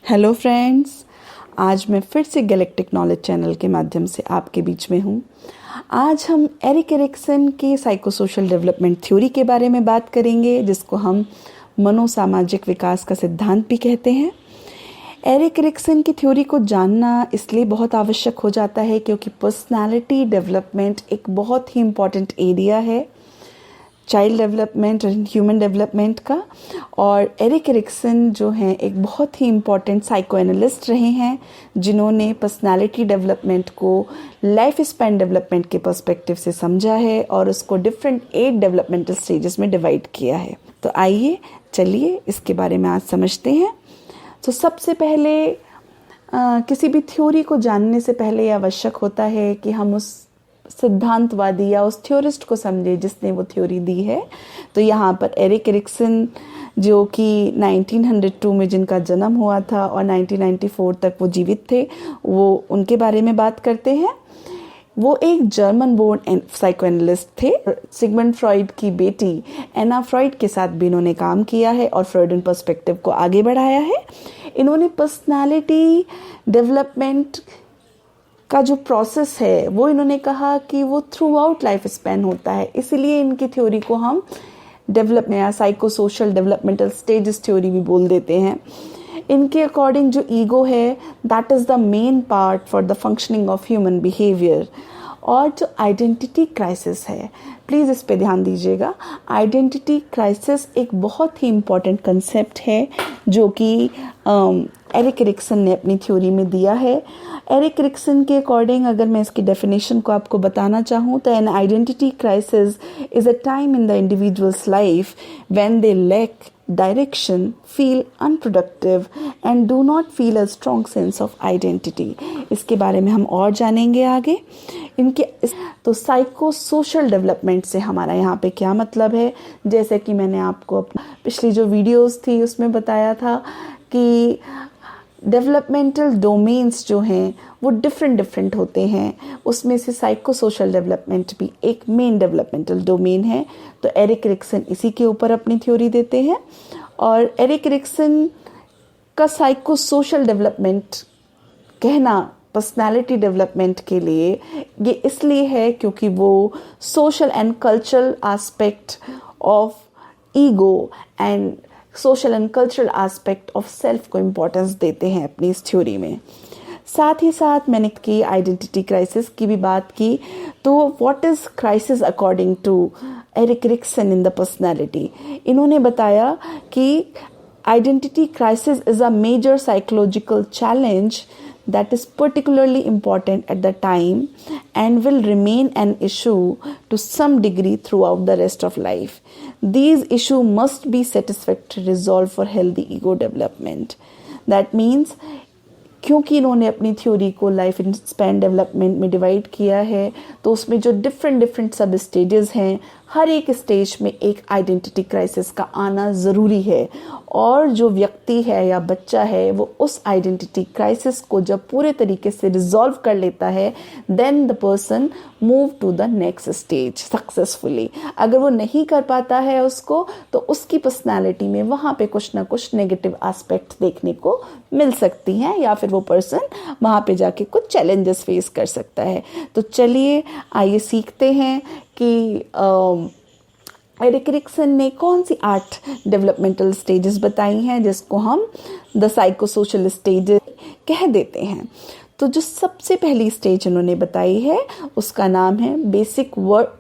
Hello friends, आज मैं फिर से गैलेक्टिक नॉलेज चैनल के माध्यम से आपके बीच में हूँ। आज हम एरिक एरिक्सन के साइकोसोशल डेवलपमेंट थ्योरी के बारे में बात करेंगे, जिसको हम मनोसामाजिक विकास का सिद्धांत भी कहते हैं। एरिक एरिक्सन की थ्योरी को जानना इसलिए बहुत आवश्यक हो जाता है क्योंकि पर्सनालिटी डेवलपमेंट एक बहुत ही इम्पॉर्टेंट एरिया है चाइल्ड डेवलपमेंट और ह्यूमन डेवलपमेंट का। और एरिक एरिक्सन जो हैं एक बहुत ही इम्पॉर्टेंट साइको एनालिस्ट रहे हैं, जिन्होंने पर्सनालिटी डेवलपमेंट को लाइफ स्पैन डेवलपमेंट के पर्सपेक्टिव से समझा है और उसको डिफरेंट 8 डेवलपमेंटल स्टेजेस में डिवाइड किया है। तो आइए चलिए इसके बारे में आज समझते हैं। तो सबसे पहले किसी भी थ्योरी को जानने से पहले यह आवश्यक होता है कि हम उस सिद्धांतवादी या उस थ्योरिस्ट को समझे जिसने वो थ्योरी दी है। तो यहाँ पर एरिक एरिक्सन, जो कि 1902 में जिनका जन्म हुआ था और 1994 तक वो जीवित थे, वो उनके बारे में बात करते हैं। वो एक जर्मन बोर्न साइकोएनालिस्ट थे। सिगमंड फ्रॉइड की बेटी एना फ्रॉइड के साथ भी इन्होंने काम किया है और फ्रॉइडियन पर्सपेक्टिव को आगे बढ़ाया है। इन्होंने पर्सनालिटी डेवलपमेंट का जो प्रोसेस है वो इन्होंने कहा कि वो थ्रू आउट लाइफ स्पैन होता है, इसीलिए इनकी थ्योरी को हम डेवलपमेंट या psycho social developmental stages theory भी बोल देते हैं। इनके अकॉर्डिंग जो ईगो है that is the main part for the functioning of human behaviour. और जो आइडेंटिटी क्राइसिस है, प्लीज़ इस पे ध्यान दीजिएगा। आइडेंटिटी क्राइसिस एक बहुत ही इम्पॉर्टेंट कंसेप्ट है जो कि एरिक एरिक्सन ने अपनी थ्योरी में दिया है। एरिक एरिक्सन के अकॉर्डिंग अगर मैं इसकी डेफिनेशन को आपको बताना चाहूँ तो an identity crisis is a time in the individual's life when they lack direction, feel unproductive and do not feel a strong sense of identity। इसके बारे में हम और जानेंगे आगे। तो साइको सोशल डेवलपमेंट से हमारा यहाँ पे क्या मतलब है, जैसे कि मैंने आपको पिछली जो वीडियोस थी उसमें बताया था कि डेवलपमेंटल डोमेन्स जो हैं वो डिफरेंट होते हैं। उसमें से साइको सोशल डेवलपमेंट भी एक मेन डेवलपमेंटल डोमेन है। तो एरिक एरिक्सन इसी के ऊपर अपनी थ्योरी देते हैं। और एरिक एरिक्सन का साइको सोशल डेवलपमेंट कहना पर्सनालिटी डेवलपमेंट के लिए ये इसलिए है क्योंकि वो social and cultural aspect of ego and social and cultural aspect of self को इम्पोर्टेंस देते हैं अपनी इस थ्योरी में। साथ ही साथ मैंने की आइडेंटिटी क्राइसिस की भी बात की। तो what is crisis according to Erik Erikson in the personality? इन्होंने बताया कि identity crisis is a major psychological challenge that is particularly important at the time and will remain an issue to some degree throughout the rest of life. These issues must be satisfactorily resolved for healthy ego development. That means क्योंकि इन्होंने अपनी theory को life span development में divide किया है, तो उसमें जो डिफरेंट सब स्टेजेस हैं, हर एक स्टेज में एक आइडेंटिटी क्राइसिस का आना ज़रूरी है। और जो व्यक्ति है या बच्चा है वो उस आइडेंटिटी क्राइसिस को जब पूरे तरीके से रिजॉल्व कर लेता है, then the person move to the next stage successfully. अगर वो नहीं कर पाता है उसको, तो उसकी पर्सनालिटी में वहाँ पे कुछ ना कुछ नेगेटिव एस्पेक्ट देखने को मिल सकती हैं या फिर वो पर्सन वहाँ पे जाके कुछ चैलेंजेस फेस कर सकता है। तो चलिए आइए सीखते हैं कि एरिक एरिक्सन ने कौन सी 8 डेवलपमेंटल स्टेजेस बताई हैं जिसको हम द साइको सोशल स्टेजेस कह देते हैं। तो जो सबसे पहली स्टेज उन्होंने बताई है उसका नाम है बेसिक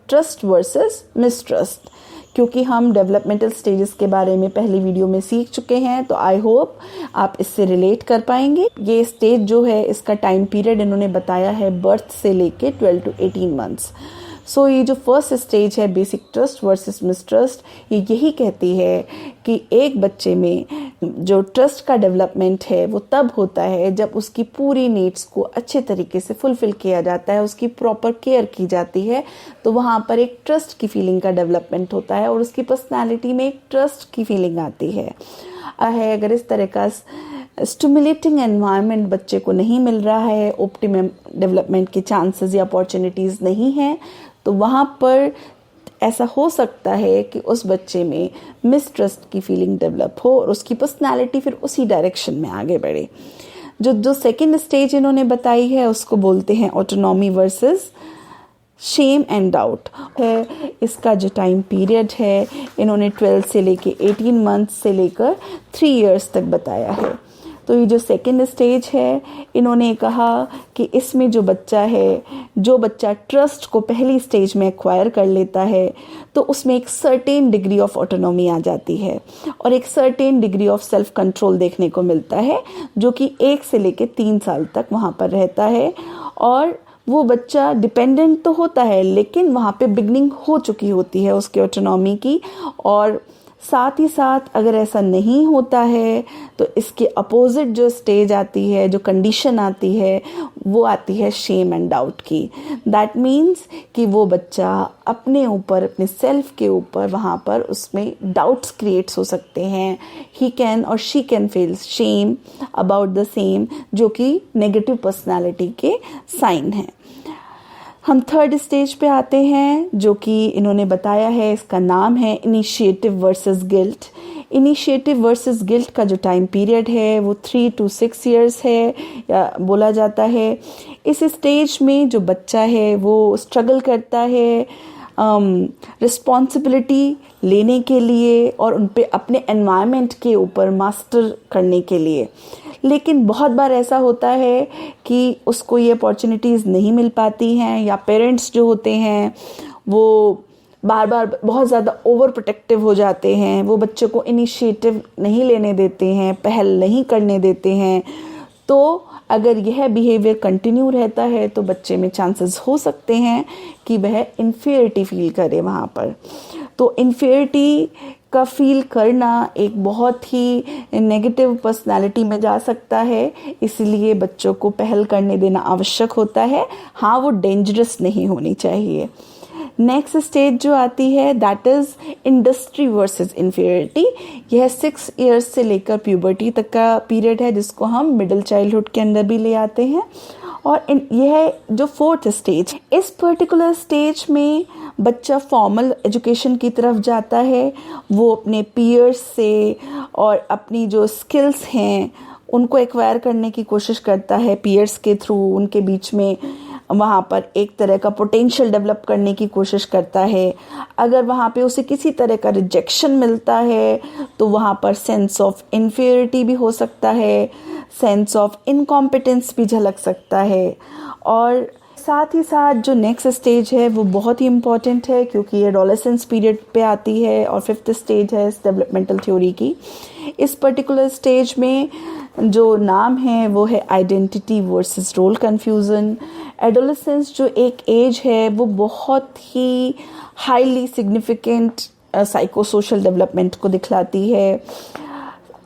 ट्रस्ट वर्सेस मिसट्रस्ट। क्योंकि हम डेवलपमेंटल स्टेजेस के बारे में पहली वीडियो में सीख चुके हैं, तो आई होप आप इससे रिलेट कर पाएंगे। ये स्टेज जो है इसका टाइम पीरियड इन्होंने बताया है बर्थ से लेके 12 to 18 मंथ्स। सो ये जो फर्स्ट स्टेज है बेसिक ट्रस्ट वर्सेस मिसट्रस्ट, ये यही कहती है कि एक बच्चे में जो ट्रस्ट का डेवलपमेंट है वो तब होता है जब उसकी पूरी नीड्स को अच्छे तरीके से फुलफिल किया जाता है, उसकी प्रॉपर केयर की जाती है। तो वहाँ पर एक ट्रस्ट की फीलिंग का डेवलपमेंट होता है और उसकी पर्सनैलिटी में एक ट्रस्ट की फीलिंग आती है। अगर इस तरह का स्टिमुलेटिंग एनवायरनमेंट बच्चे को नहीं मिल रहा है, ऑप्टिमम डेवलपमेंट के चांसेस या अपॉर्चुनिटीज़ नहीं हैं, तो वहाँ पर ऐसा हो सकता है कि उस बच्चे में मिसट्रस्ट की फीलिंग डेवलप हो और उसकी पर्सनालिटी फिर उसी डायरेक्शन में आगे बढ़े। जो सेकेंड स्टेज इन्होंने बताई है उसको बोलते हैं autonomy versus shame and doubt है। इसका जो टाइम पीरियड है इन्होंने 12 से लेके 18 मंथ्स से लेकर 3 इयर्स तक बताया है। तो ये जो सेकेंड स्टेज है इन्होंने कहा कि इसमें जो बच्चा ट्रस्ट को पहली स्टेज में एक्वायर कर लेता है तो उसमें एक सर्टेन डिग्री ऑफ ऑटोनॉमी आ जाती है और एक certain degree of self control देखने को मिलता है, जो कि 1 से लेके 3 साल तक वहाँ पर रहता है। और वो बच्चा डिपेंडेंट तो होता है लेकिन वहाँ पे बिगनिंग हो चुकी होती है उसके ऑटोनॉमी की। और साथ ही साथ अगर ऐसा नहीं होता है तो इसके अपोजिट जो स्टेज आती है, जो कंडीशन आती है, वो आती है शेम एंड डाउट की। दैट मीन्स कि वो बच्चा अपने ऊपर, अपने सेल्फ के ऊपर वहाँ पर उसमें डाउट्स क्रिएट्स हो सकते हैं। ही कैन और she can feel shame about the same, जो कि नेगेटिव पर्सनालिटी के साइन हैं। हम थर्ड स्टेज पे आते हैं जो कि इन्होंने बताया है, इसका नाम है initiative versus guilt. Initiative versus guilt का जो टाइम पीरियड है वो 3 to 6 इयर्स है या बोला जाता है। इस स्टेज में जो बच्चा है वो स्ट्रगल करता है रिस्पॉन्सिबिलिटी लेने के लिए और उन पे अपने एनवायरनमेंट के ऊपर मास्टर करने के लिए। लेकिन बहुत बार ऐसा होता है कि उसको ये अपॉर्चुनिटीज़ नहीं मिल पाती हैं या पेरेंट्स जो होते हैं वो बार बार बहुत ज़्यादा ओवर प्रोटेक्टिव हो जाते हैं, वो बच्चे को इनिशिएटिव नहीं लेने देते हैं, पहल नहीं करने देते हैं। तो अगर यह बिहेवियर कंटिन्यू रहता है तो बच्चे में चांसेस हो सकते हैं कि वह इन्फीरियरिटी फील करे वहाँ पर। तो इन्फीरियरिटी का फील करना एक बहुत ही नेगेटिव पर्सनालिटी में जा सकता है, इसलिए बच्चों को पहल करने देना आवश्यक होता है। हाँ, वो डेंजरस नहीं होनी चाहिए। नेक्स्ट स्टेज जो आती है that is industry versus inferiority. यह 6 इयर्स से लेकर प्यूबर्टी तक का पीरियड है, जिसको हम मिडिल चाइल्डहुड के अंदर भी ले आते हैं। और यह जो फोर्थ स्टेज, इस पर्टिकुलर स्टेज में बच्चा फॉर्मल एजुकेशन की तरफ जाता है। वो अपने पीयर्स से और अपनी जो स्किल्स हैं उनको एक्वायर करने की कोशिश करता है पीयर्स के थ्रू। उनके बीच में वहाँ पर एक तरह का पोटेंशियल डेवलप करने की कोशिश करता है। अगर वहाँ पे उसे किसी तरह का रिजेक्शन मिलता है तो वहाँ पर सेंस ऑफ इन्फीरियरिटी भी हो सकता है, सेंस ऑफ इनकॉम्पिटेंस भी झलक सकता है। और साथ ही साथ जो नेक्स्ट स्टेज है वो बहुत ही इम्पॉर्टेंट है क्योंकि ये एडोलेसेंस पीरियड पे आती है और 5th स्टेज है इस डेवलपमेंटल थ्योरी की। इस पर्टिकुलर स्टेज में जो नाम है वो है identity versus role confusion. Adolescence जो एक एज है वो बहुत ही highly significant psycho social development को दिखलाती है।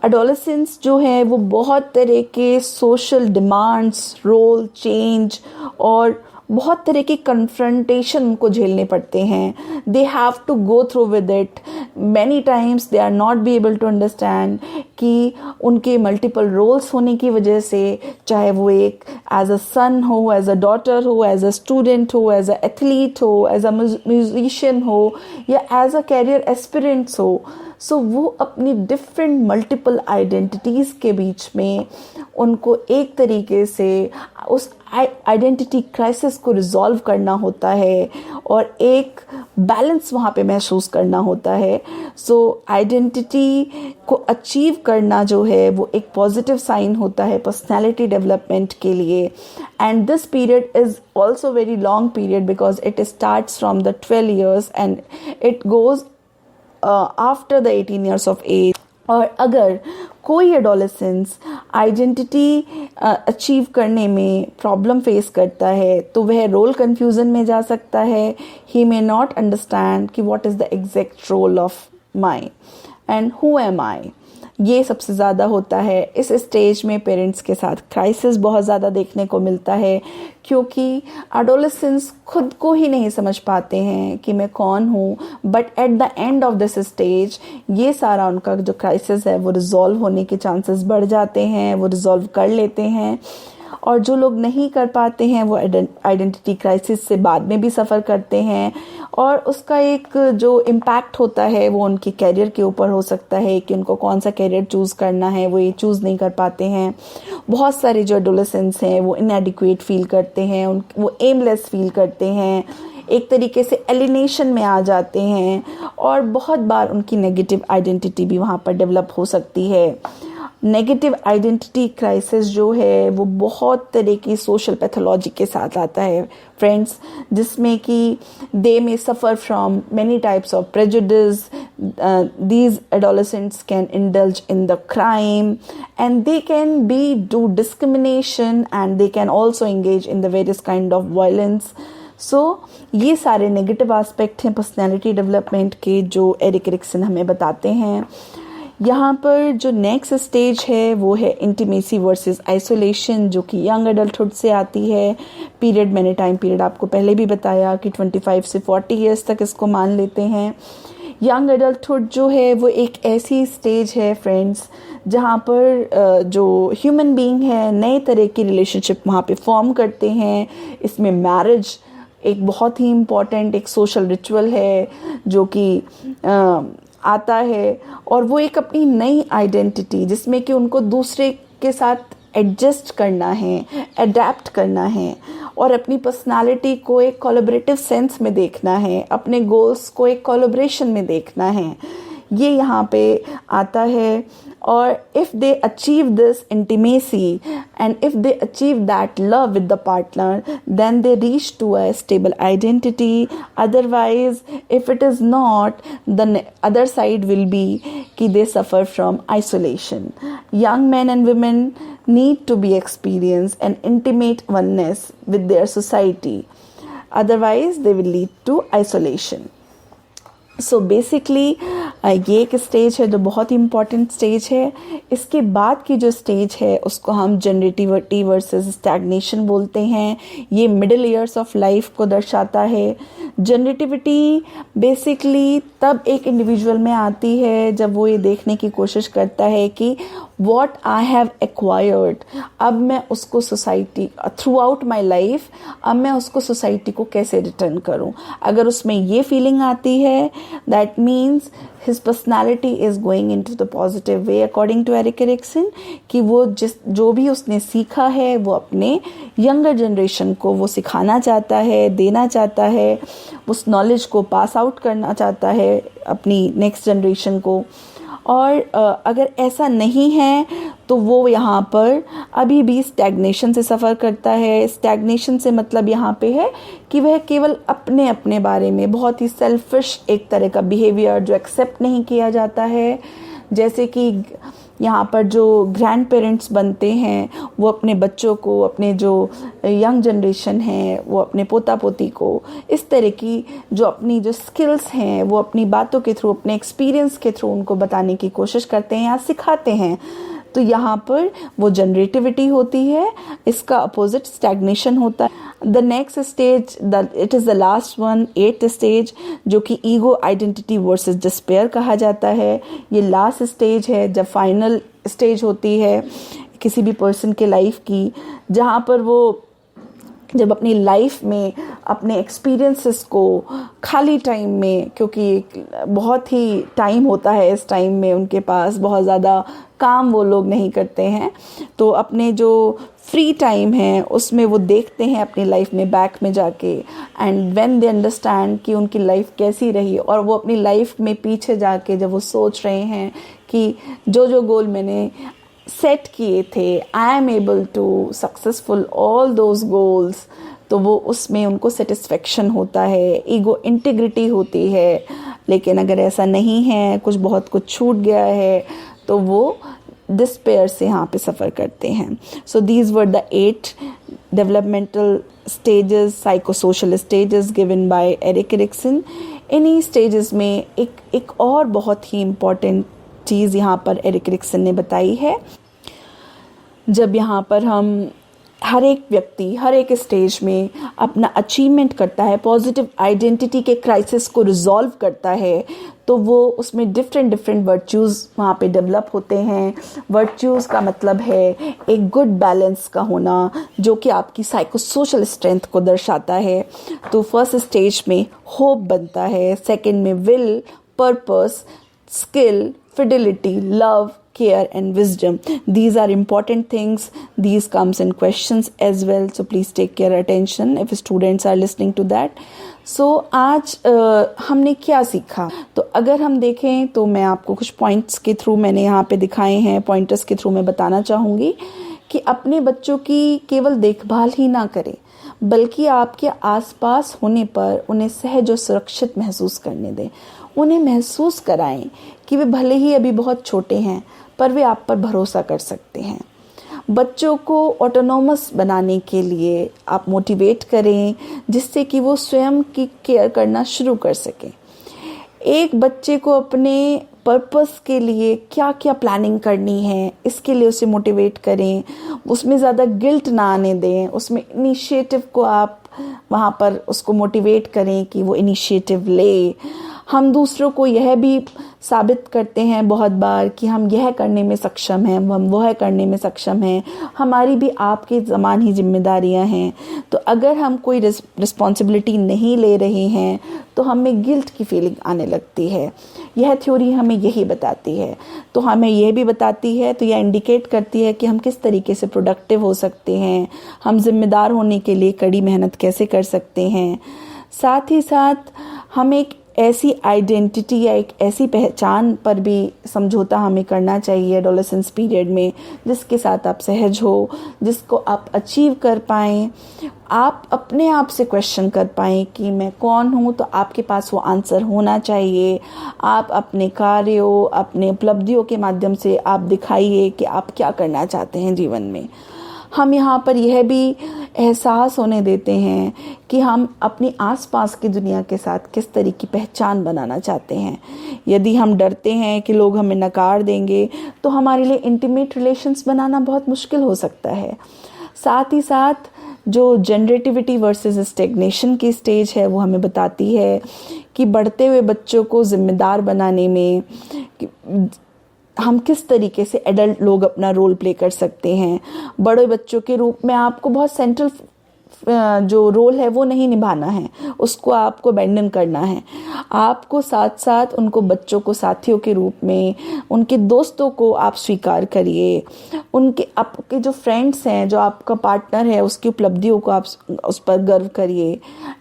एडोलेसेंस जो है वो बहुत तरह के सोशल डिमांड्स, रोल चेंज और बहुत तरह की कन्फ्रंटेशन उनको झेलने पड़ते हैं। They have to go through with it. Many times they are not be able to understand कि उनके मल्टीपल रोल्स होने की वजह से, चाहे वो एक एज अ सन हो, एज अ डॉटर हो, एज अ स्टूडेंट हो, एज अ एथलीट हो, एज अ म्यूजिशियन हो या एज अ कैरियर एस्पिरेंट्स हो, सो वो अपनी डिफरेंट मल्टीपल आइडेंटिटीज़ के बीच में उनको एक तरीके से उस आइडेंटिटी क्राइसिस को रिजॉल्व करना होता है और एक बैलेंस वहाँ पे महसूस करना होता है। सो आइडेंटिटी को अचीव करना जो है वो एक पॉजिटिव साइन होता है पर्सनैलिटी डेवलपमेंट के लिए। And this period is also very long period because it starts from the 12 years and it goes after the 18 years of age। और अगर कोई एडोलेसेंस आइडेंटिटी अचीव करने में प्रॉब्लम फेस करता है तो वह रोल कन्फ्यूज़न में जा सकता है। ही मे नॉट अंडरस्टैंड कि what is the exact role of my and who am I. ये सबसे ज़्यादा होता है इस स्टेज में। पेरेंट्स के साथ क्राइसिस बहुत ज़्यादा देखने को मिलता है क्योंकि एडोलेसेंस खुद को ही नहीं समझ पाते हैं कि मैं कौन हूँ। But at the end of this stage ये सारा उनका जो क्राइसिस है वो रिजॉल्व होने के चांसेस बढ़ जाते हैं, वो रिजॉल्व कर लेते हैं। और जो लोग नहीं कर पाते हैं वो आइडेंटिटी क्राइसिस से बाद में भी सफ़र करते हैं, और उसका एक जो इम्पैक्ट होता है वो उनके कैरियर के ऊपर हो सकता है कि उनको कौन सा कैरियर चूज़ करना है, वो ये चूज़ नहीं कर पाते हैं। बहुत सारे जो एडोलेसेंट्स हैं वो इनएडिक्वेट फील करते हैं, वो एमलेस फील करते हैं, एक तरीके से एलिनेशन में आ जाते हैं, और बहुत बार उनकी नेगेटिव आइडेंटिटी भी वहाँ पर डेवलप हो सकती है। नेगेटिव आइडेंटिटी क्राइसिस जो है वो बहुत तरह की सोशल पैथोलॉजी के साथ आता है फ्रेंड्स, जिसमें कि दे में suffer from many types of prejudice, these adolescents can indulge in the crime, and they can be do discrimination, and they can also engage in the various kind of violence. So ये सारे negative aspect हैं personality development के जो Erik Erikson हमें बताते हैं। यहाँ पर जो नेक्स्ट स्टेज है वो है इंटीमेसी वर्सेस आइसोलेशन, जो कि यंग एडल्टहुड से आती है। पीरियड मैंने टाइम पीरियड आपको पहले भी बताया कि 25 से 40 ईयर्स तक इसको मान लेते हैं। यंग एडल्टहुड जो है वो एक ऐसी स्टेज है फ्रेंड्स जहाँ पर जो ह्यूमन बीइंग है नए तरह की रिलेशनशिप वहाँ पे फॉर्म करते हैं। इसमें मैरिज एक बहुत ही इम्पॉर्टेंट एक सोशल रिचुअल है जो कि आता है, और वो एक अपनी नई आइडेंटिटी जिसमें कि उनको दूसरे के साथ एडजस्ट करना है, अडेप्ट करना है, और अपनी पर्सनालिटी को एक कोलैबोरेटिव सेंस में देखना है, अपने गोल्स को एक कोलैबोरेशन में देखना है, ये यहाँ पे आता है। और if they achieve this intimacy and if they achieve that love with the partner, then they reach to a stable identity. Otherwise, if it is not, the other side will be कि they suffer from isolation. Young men and women need to be experience an intimate oneness with their society. Otherwise, they will lead to isolation. So basically ये एक stage है जो बहुत ही important stage है। इसके बाद की जो स्टेज है उसको हम जनरेटिविटी वर्सेस स्टैग्नेशन बोलते हैं। ये मिडिल ईयर्स ऑफ लाइफ को दर्शाता है। जनरेटिविटी बेसिकली तब एक इंडिविजुअल में आती है जब वो ये देखने की कोशिश करता है कि वॉट आई हैव एक्वायर्ड, अब मैं उसको society through out my life, अब मैं उसको सोसाइटी को कैसे रिटर्न करूं। अगर उसमें ये फीलिंग आती है that means his personality is going in to the positive way according to Erik Erikson, कि वो जो भी उसने सीखा है वो अपने यंगर जनरेशन को वो सिखाना चाहता है, देना चाहता है, उस नॉलेज को पास आउट करना चाहता है अपनी नेक्स्ट जनरेशन को। और अगर ऐसा नहीं है तो वो यहाँ पर अभी भी स्टैग्नेशन से सफ़र करता है। स्टैग्नेशन से मतलब यहाँ पे है कि वह केवल अपने अपने बारे में बहुत ही सेल्फिश एक तरह का बिहेवियर जो एक्सेप्ट नहीं किया जाता है। जैसे कि यहाँ पर जो ग्रैंड पेरेंट्स बनते हैं वो अपने बच्चों को, अपने जो यंग जनरेशन है वो अपने पोता पोती को इस तरह की जो अपनी जो स्किल्स हैं वो अपनी बातों के थ्रू, अपने एक्सपीरियंस के थ्रू उनको बताने की कोशिश करते हैं या सिखाते हैं। तो यहाँ पर वो जनरेटिविटी होती है, इसका अपोजिट स्टैग्नेशन होता है। The next stage it is the last one, 8th stage, जो कि ईगो आइडेंटिटी वर्सेस डिस्पेयर कहा जाता है। ये लास्ट स्टेज है जब फाइनल स्टेज होती है किसी भी पर्सन के लाइफ की, जहाँ पर वो जब अपनी लाइफ में अपने एक्सपीरियंसेस को खाली टाइम में, क्योंकि बहुत ही टाइम होता है इस टाइम में उनके पास, बहुत ज़्यादा काम वो लोग नहीं करते हैं, तो अपने जो फ्री टाइम है उसमें वो देखते हैं अपनी लाइफ में बैक में जाके, एंड व्हेन दे अंडरस्टैंड कि उनकी लाइफ कैसी रही, और वो अपनी लाइफ में पीछे जाके जब वो सोच रहे हैं कि जो जो गोल मैंने सेट किए थे, I am able to successful all those goals, तो वो उसमें उनको सेटिस्फेक्शन होता है, ईगो इंटीग्रिटी होती है। लेकिन अगर ऐसा नहीं है, बहुत कुछ छूट गया है, तो वो डिस्पेयर से यहाँ पे सफ़र करते हैं। So these were the 8 developmental stages, psychosocial stages given by Erik Erikson. इन्हीं स्टेजेस में एक और बहुत ही इम्पॉर्टेंट चीज़ यहाँ पर एरिक एरिक्सन ने बताई है। जब यहाँ पर हम हर एक व्यक्ति हर एक स्टेज में अपना अचीवमेंट करता है, पॉजिटिव आइडेंटिटी के क्राइसिस को रिजॉल्व करता है, तो वो उसमें डिफरेंट वर्च्यूज़ वहाँ पे डेवलप होते हैं। वर्च्यूज़ का मतलब है एक गुड बैलेंस का होना, जो कि आपकी साइको सोशल स्ट्रेंथ को दर्शाता है। तो फर्स्ट स्टेज में होप बनता है, सेकंड में will, purpose, skill, fidelity, love, care and wisdom. These are important things. These comes in questions as well. So please take care attention if students are listening to that. So आज हमने क्या सीखा? तो अगर हम देखें तो मैं आपको कुछ पॉइंट्स के थ्रू मैंने यहाँ पे दिखाए हैं, पॉइंटर्स के थ्रू मैं बताना चाहूँगी कि अपने बच्चों की केवल देखभाल ही ना करें, बल्कि आपके आसपास होने पर उन्हें सहज और सुरक्षित महसूस करने दें। उन्हें महसूस कराएं कि वे भले ही अभी बहुत छोटे हैं, पर वे आप पर भरोसा कर सकते हैं। बच्चों को ऑटोनोमस बनाने के लिए आप मोटिवेट करें, जिससे कि वो स्वयं की केयर करना शुरू कर सकें। एक बच्चे को अपने पर्पस के लिए क्या क्या प्लानिंग करनी है, इसके लिए उसे मोटिवेट करें, उसमें ज़्यादा गिल्ट ना आने दें, उसमें इनिशिएटिव को आप वहाँ पर उसको मोटिवेट करें कि वो इनिशिएटिव ले। हम दूसरों को यह भी साबित करते हैं बहुत बार कि हम यह करने में सक्षम हैं, हम वह करने में सक्षम हैं, हमारी भी आपके समान ही जिम्मेदारियां हैं। तो अगर हम कोई रिस्पॉन्सिबिलिटी नहीं ले रहे हैं तो हमें गिल्ट की फीलिंग आने लगती है। यह थ्योरी हमें यही बताती है। तो हमें यह भी बताती है, तो यह इंडिकेट करती है कि हम किस तरीके से प्रोडक्टिव हो सकते हैं, हम जिम्मेदार होने के लिए कड़ी मेहनत कैसे कर सकते हैं। साथ ही साथ हम एक ऐसी आइडेंटिटी या एक ऐसी पहचान पर भी समझौता हमें करना चाहिए एडोलेसेंस पीरियड में, जिसके साथ आप सहज हो, जिसको आप अचीव कर पाएँ, आप अपने आप से क्वेश्चन कर पाएँ कि मैं कौन हूँ। तो आपके पास वो आंसर होना चाहिए। आप अपने कार्यों, अपने उपलब्धियों के माध्यम से आप दिखाइए कि आप क्या करना चाहते हैं जीवन में। हम यहाँ पर यह भी एहसास होने देते हैं कि हम अपनी आसपास की दुनिया के साथ किस तरह की पहचान बनाना चाहते हैं। यदि हम डरते हैं कि लोग हमें नकार देंगे, तो हमारे लिए इंटीमेट रिलेशंस बनाना बहुत मुश्किल हो सकता है। साथ ही साथ जो जनरेटिविटी वर्सेस स्टेग्नेशन की स्टेज है, वो हमें बताती है कि बढ़ते हुए बच्चों को जिम्मेदार बनाने में हम किस तरीके से एडल्ट लोग अपना रोल प्ले कर सकते हैं। बड़े बच्चों के रूप में आपको बहुत सेंट्रल जो रोल है वो नहीं निभाना है, उसको आपको अबैंडन करना है। आपको साथ साथ उनको बच्चों को साथियों के रूप में, उनके दोस्तों को आप स्वीकार करिए, उनके आपके जो फ्रेंड्स हैं, जो आपका पार्टनर है, उसकी उपलब्धियों को आप उस पर गर्व करिए।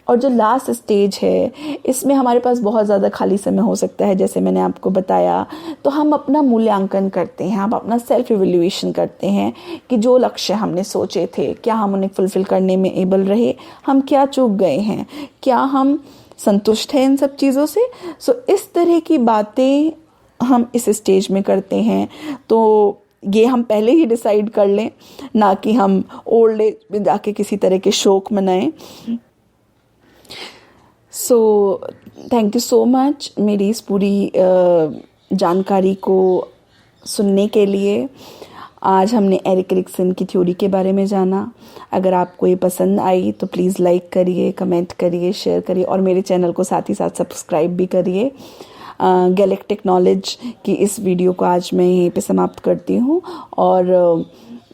और जो लास्ट स्टेज है, इसमें हमारे पास बहुत ज़्यादा खाली समय हो सकता है, जैसे मैंने आपको बताया। तो हम अपना मूल्यांकन करते हैं, हम अपना सेल्फ इवैल्यूएशन करते हैं कि जो लक्ष्य हमने सोचे थे, क्या हम उन्हें फुलफिल करने में एबल रहे, हम क्या चूक गए हैं, क्या हम संतुष्ट हैं इन सब चीज़ों से। सो इस तरह की बातें हम इस स्टेज में करते हैं। तो ये हम पहले ही डिसाइड कर लें, ना कि हम ओल्ड एज में जाके किसी तरह के शौक मनाएं। So thank you so much मेरी इस पूरी जानकारी को सुनने के लिए। आज हमने एरिक एरिक्सन की थ्योरी के बारे में जाना। अगर आपको ये पसंद आई तो प्लीज़ लाइक करिए, कमेंट करिए, शेयर करिए और मेरे चैनल को साथ ही साथ सब्सक्राइब भी करिए। गैलेक्टिक नॉलेज की इस वीडियो को आज मैं यहीं पे समाप्त करती हूँ और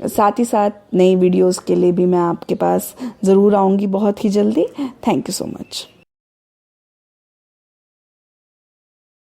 साथ ही साथ नई वीडियोस के लिए भी मैं आपके पास ज़रूर आऊँगी बहुत ही जल्दी। Thank you so much.